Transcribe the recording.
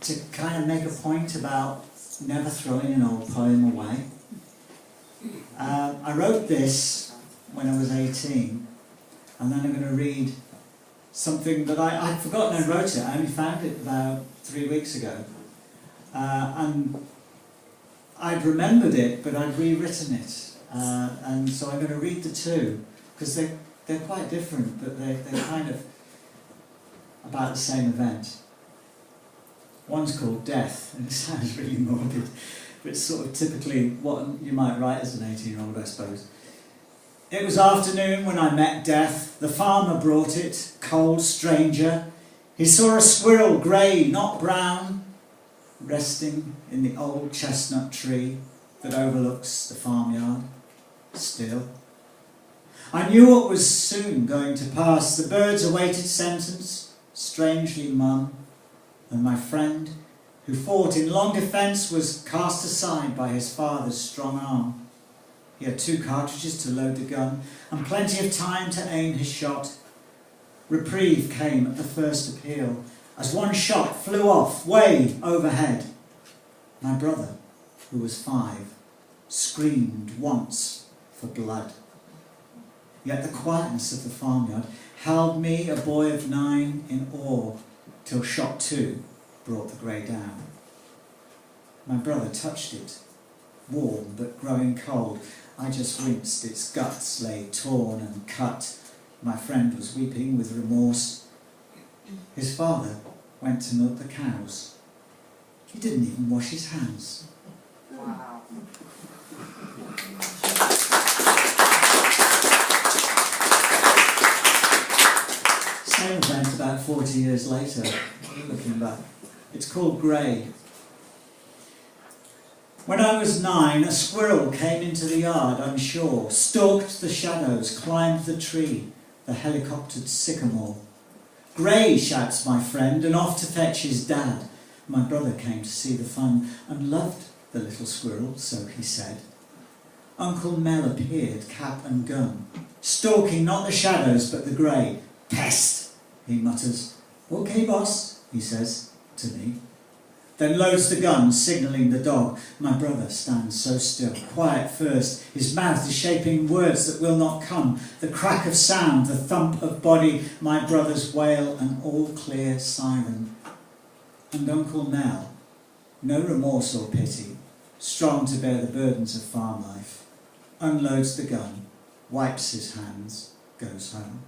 to kind of make a point about never throwing an old poem away. I wrote this when I was 18, and then I'm going to read something that I'd forgotten I wrote it. I only found it about 3 weeks ago. And I'd remembered it, but I'd rewritten it. And so I'm going to read the two, because they're quite different, but they're kind of about the same event. One's called Death, and it sounds really morbid, but it's sort of typically what you might write as an 18-year-old, I suppose. It was afternoon when I met Death. The farmer brought it, cold stranger. He saw a squirrel, grey, not brown, resting in the old chestnut tree that overlooks the farmyard, still. I knew what was soon going to pass. The birds awaited sentence, strangely mum, and my friend, who fought in long defence, was cast aside by his father's strong arm. He had 2 cartridges to load the gun, and plenty of time to aim his shot. Reprieve came at the first appeal, as one shot flew off way overhead. My brother, who was 5, screamed once for blood. Yet the quietness of the farmyard held me, a boy of 9, in awe, till shot 2 brought the grey down. My brother touched it, warm but growing cold. I just winced, its guts lay torn and cut. My friend was weeping with remorse. His father went to milk the cows. He didn't even wash his hands. Wow. Same event about 40 years later, looking back. It's called Grey. When I was 9, a squirrel came into the yard unsure, stalked the shadows, climbed the tree, the helicoptered sycamore. Grey, shouts my friend, and off to fetch his dad. My brother came to see the fun and loved the little squirrel, so he said. Uncle Mel appeared, cap and gun, stalking not the shadows but the grey. Pest, he mutters. Okay, boss, he says to me. Then loads the gun, signalling the dog. My brother stands so still, quiet first. His mouth is shaping words that will not come. The crack of sound, the thump of body, my brother's wail, an all-clear siren. And Uncle Mel, no remorse or pity, strong to bear the burdens of farm life, unloads the gun, wipes his hands, goes home.